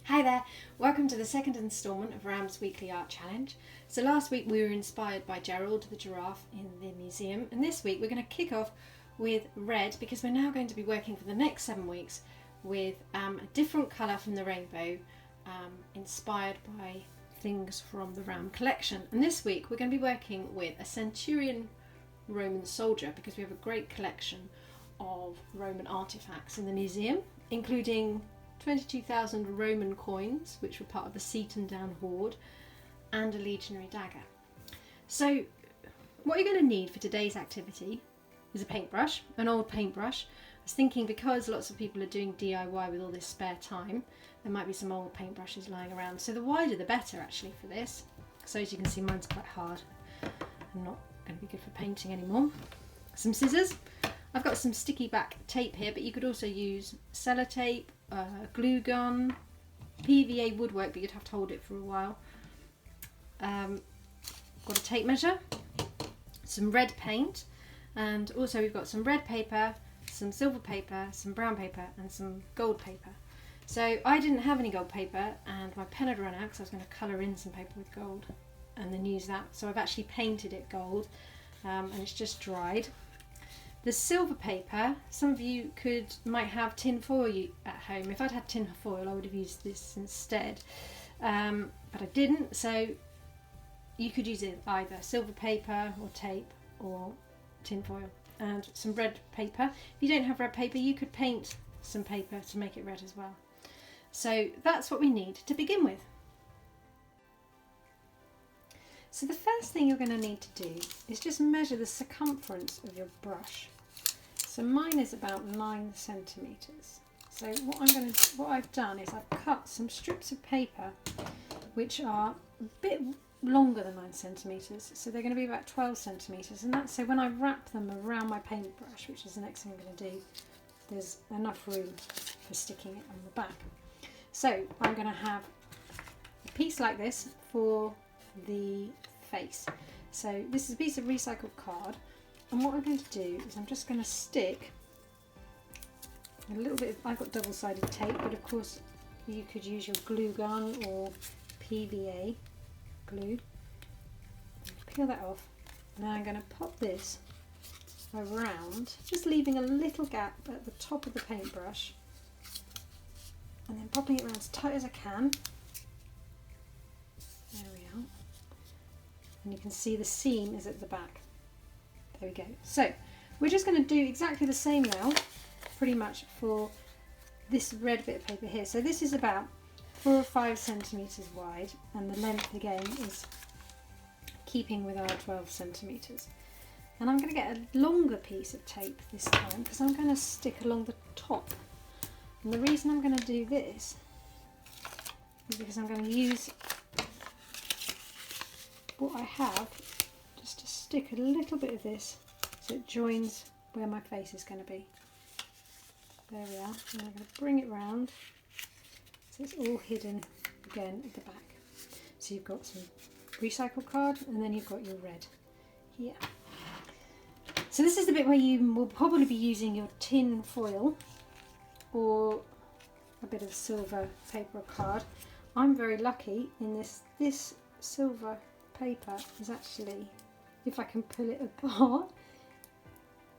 Hi there, welcome to the second instalment of RAMM's weekly art challenge. So last week we were inspired by Gerald the giraffe in the museum, and this week we're going to kick off with red because we're now going to be working for the next 7 weeks with a different colour from the rainbow, inspired by things from the RAMM collection. And this week we're going to be working with a centurion Roman soldier because we have a great collection of Roman artefacts in the museum, including 22,000 Roman coins, which were part of the Seaton Down hoard, and a legionary dagger. So what you're going to need for today's activity is a paintbrush, an old paintbrush. I was thinking because lots of people are doing DIY with all this spare time, there might be some old paintbrushes lying around. So the wider the better actually for this. So as you can see, mine's quite hard and not going to be good for painting anymore. Some scissors. I've got some sticky back tape here, but you could also use sellotape, glue gun, PVA would work, but you'd have to hold it for a while. Got a tape measure, some red paint, and also we've got some red paper, some silver paper, some brown paper, and some gold paper. So I didn't have any gold paper, and my pen had run out because I was going to colour in some paper with gold and then use that. So I've actually painted it gold, and it's just dried. The silver paper, some of you might have tin foil at home. If I'd had tin foil, I would have used this instead, but I didn't. So you could use it either silver paper or tape or tin foil, and some red paper. If you don't have red paper, you could paint some paper to make it red as well. So that's what we need to begin with. So the first thing you're going to need to do is just measure the circumference of your brush. So mine is about 9 centimetres. So what I've done is I've cut some strips of paper which are a bit longer than 9 centimetres. So they're going to be about 12 centimetres, and that's so when I wrap them around my paintbrush, which is the next thing I'm going to do, there's enough room for sticking it on the back. So I'm going to have a piece like this for the face. So this is a piece of recycled card, and what I'm going to do is I'm just going to stick a little bit I've got double-sided tape, but of course you could use your glue gun or PVA glue. Peel that off. Now I'm going to pop this around, just leaving a little gap at the top of the paintbrush, and then popping it around as tight as I can. There we are. And you can see the seam is at the back. There we go. So we're just going to do exactly the same now, pretty much for this red bit of paper here. So this is about 4 or 5 centimetres wide, and the length again is keeping with our 12 centimetres. And I'm going to get a longer piece of tape this time because I'm going to stick along the top. And the reason I'm going to do this is because I'm going to use what I have just to stick a little bit of this so it joins where my face is going to be. There we are. And I'm going to bring it round so it's all hidden again at the back. So you've got some recycled card, and then you've got your red here. So this is the bit where you will probably be using your tin foil or a bit of silver paper or card. I'm very lucky in this silver paper is actually, if I can pull it apart,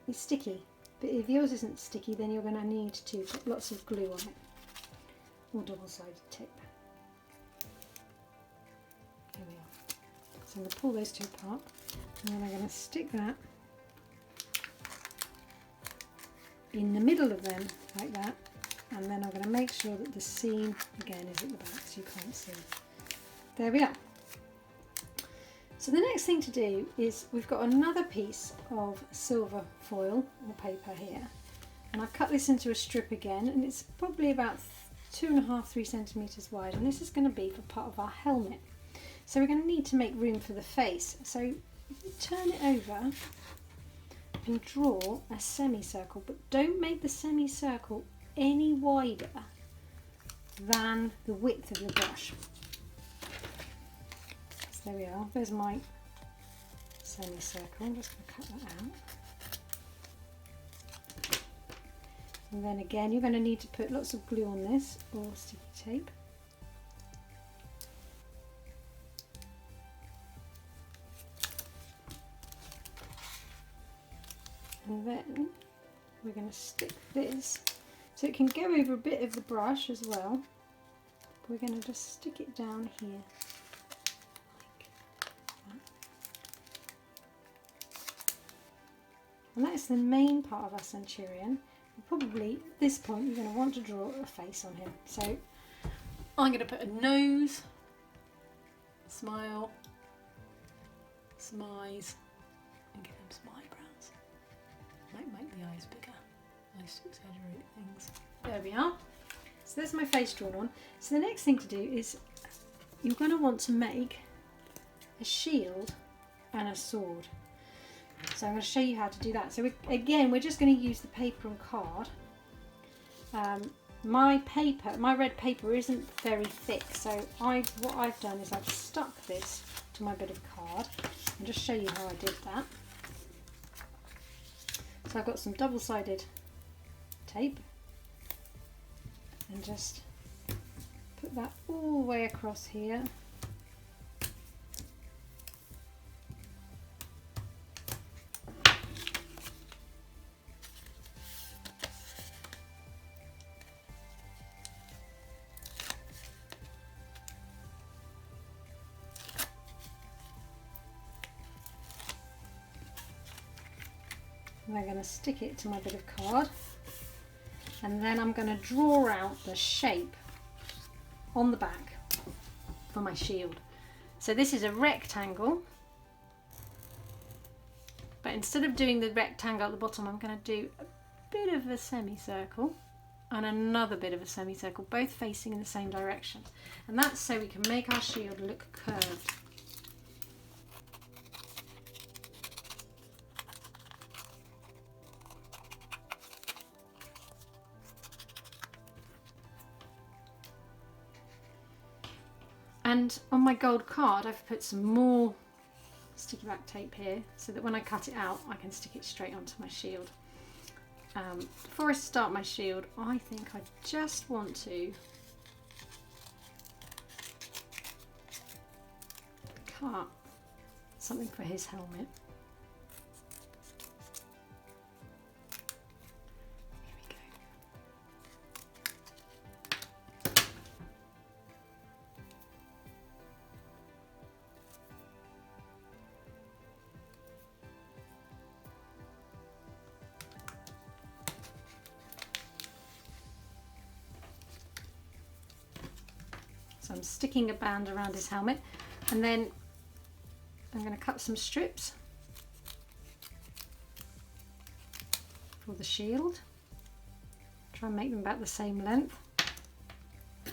it's sticky. But if yours isn't sticky, then you're going to need to put lots of glue on it, or double-sided tape. There we are. So I'm going to pull those two apart, and then I'm going to stick that in the middle of them like that, and then I'm going to make sure that the seam again is at the back so you can't see. There we are. So the next thing to do is we've got another piece of silver foil or paper here, and I've cut this into a strip again, and it's probably about 2.5–3 centimetres wide, and this is going to be for part of our helmet. So we're going to need to make room for the face. So if you turn it over and draw a semicircle, but don't make the semicircle any wider than the width of your brush. So there we are, there's my semicircle. I'm just going to cut that out. And then again, you're going to need to put lots of glue on this, or sticky tape. And then we're going to stick this, so it can go over a bit of the brush as well. We're going to just stick it down here, like that. And that's the main part of our centurion. Probably at this point you're going to want to draw a face on him. So I'm going to put a nose, smile, smize, and give him some eyebrows. Might make the eyes bigger. Nice to exaggerate things. There we are. So there's my face drawn on. So the next thing to do is you're going to want to make a shield and a sword. So I'm going to show you how to do that. So we're just going to use the paper and card. My red paper isn't very thick, so what I've done is I've stuck this to my bit of card. I'll just show you how I did that. So I've got some double-sided tape and just put that all the way across here. And I'm going to stick it to my bit of card, and then I'm going to draw out the shape on the back for my shield. So this is a rectangle, but instead of doing the rectangle at the bottom, I'm going to do a bit of a semicircle and another bit of a semicircle, both facing in the same direction. And that's so we can make our shield look curved. And on my gold card I've put some more sticky back tape here so that when I cut it out I can stick it straight onto my shield. Before I start my shield, I think I just want to cut something for his helmet. So I'm sticking a band around his helmet, and then I'm going to cut some strips for the shield. Try and make them about the same length. You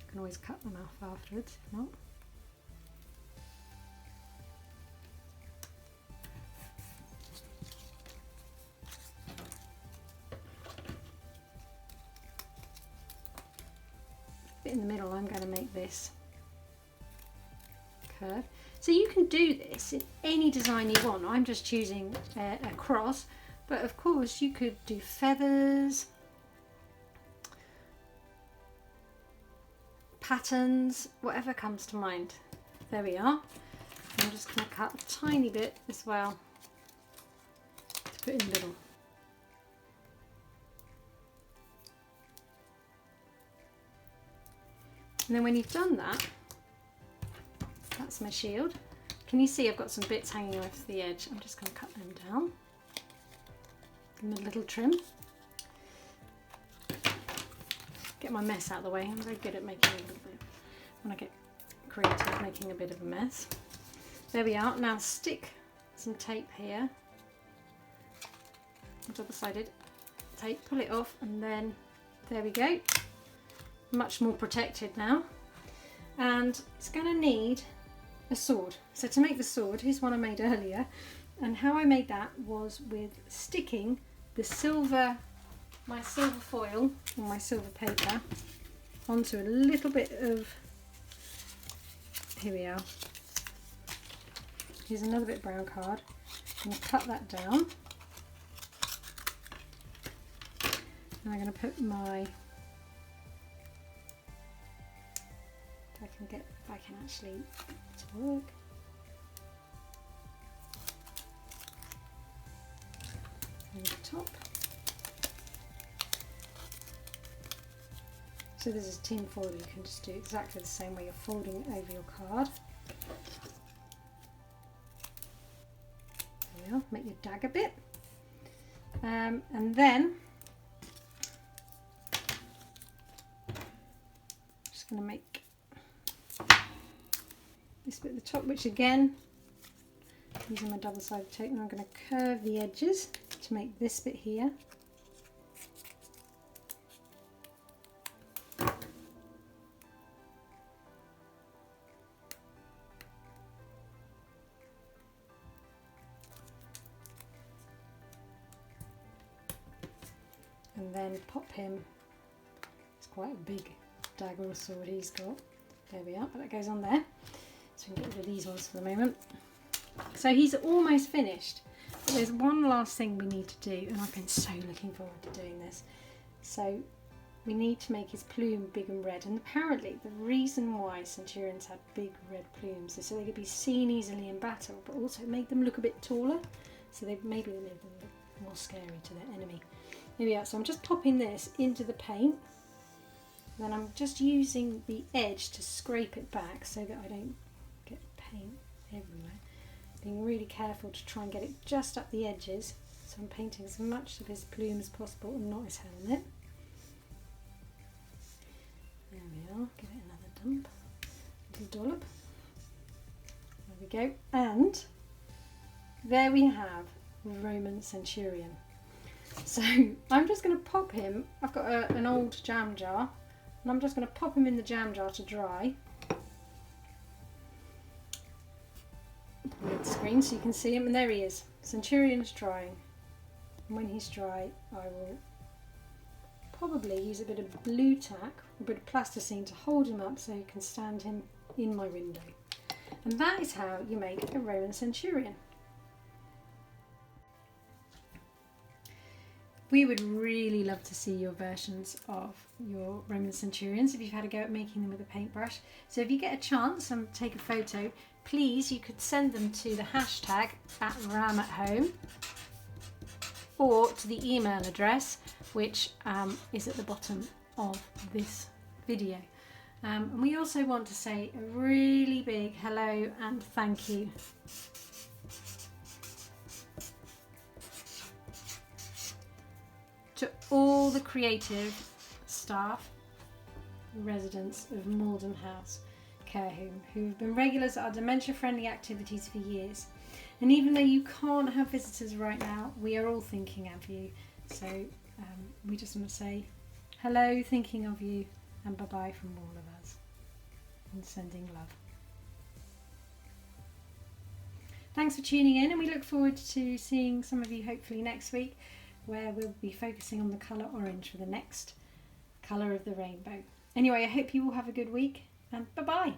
can always cut them off afterwards if not. In the middle I'm going to make this curve. So you can do this in any design you want. I'm just choosing a cross, but of course you could do feathers, patterns, whatever comes to mind. There we are. I'm just going to cut a tiny bit as well to put in the middle. And then when you've done that, that's my shield. Can you see I've got some bits hanging off the edge? I'm just going to cut them down. Give them a little trim. Get my mess out of the way. I'm very good at making a little bit, when I get creative, making a bit of a mess. There we are. Now stick some tape here. Double-sided tape, pull it off, and then there we go. Much more protected now, and it's going to need a sword. So to make the sword, here's one I made earlier, and how I made that was with sticking the my silver foil or my silver paper onto a little bit of, here we are, here's another bit of brown card. I'm going to cut that down, and I'm going to put my, if I can actually get it to work. top. So this is tin foil, you can just do exactly the same way you're folding over your card. There we are, make your dagger bit. And then I'm just going to make this bit at the top, which again, using my double-sided tape, and I'm going to curve the edges to make this bit here. And then pop him, it's quite a big dagger or sword he's got, there we are, but that goes on there, so we can get rid of these ones for the moment. So he's almost finished, but there's one last thing we need to do, and I've been so looking forward to doing this. So we need to make his plume big and red, and apparently the reason why centurions had big red plumes is so they could be seen easily in battle, but also make them look a bit taller, so maybe they made them look more scary to their enemy. Here we are, so I'm just popping this into the paint, then I'm just using the edge to scrape it back so that I don't get paint everywhere. Being really careful to try and get it just up the edges, so I'm painting as much of his plume as possible and not his helmet. There we are, give it another dump, little dollop. There we go, and there we have the Roman centurion. So I'm just going to pop him, I've got an old jam jar, and I'm just going to pop him in the jam jar to dry. With the screen so you can see him, and there he is. Centurion's drying. And when he's dry, I will probably use a bit of blue tack, a bit of plasticine to hold him up so you can stand him in my window. And that is how you make a Roman centurion. We would really love to see your versions of your Roman centurions if you've had a go at making them with a paintbrush. So if you get a chance and take a photo, please, you could send them to the hashtag @RAMM@home or to the email address which is at the bottom of this video. And we also want to say a really big hello and thank you to all the creative staff, residents of Malden House Care Home who have been regulars at our dementia-friendly activities for years. And even though you can't have visitors right now, we are all thinking of you. So we just want to say hello, thinking of you, and bye-bye from all of us, and sending love. Thanks for tuning in, and we look forward to seeing some of you hopefully next week, where we'll be focusing on the colour orange for the next colour of the rainbow. Anyway, I hope you all have a good week, and bye-bye.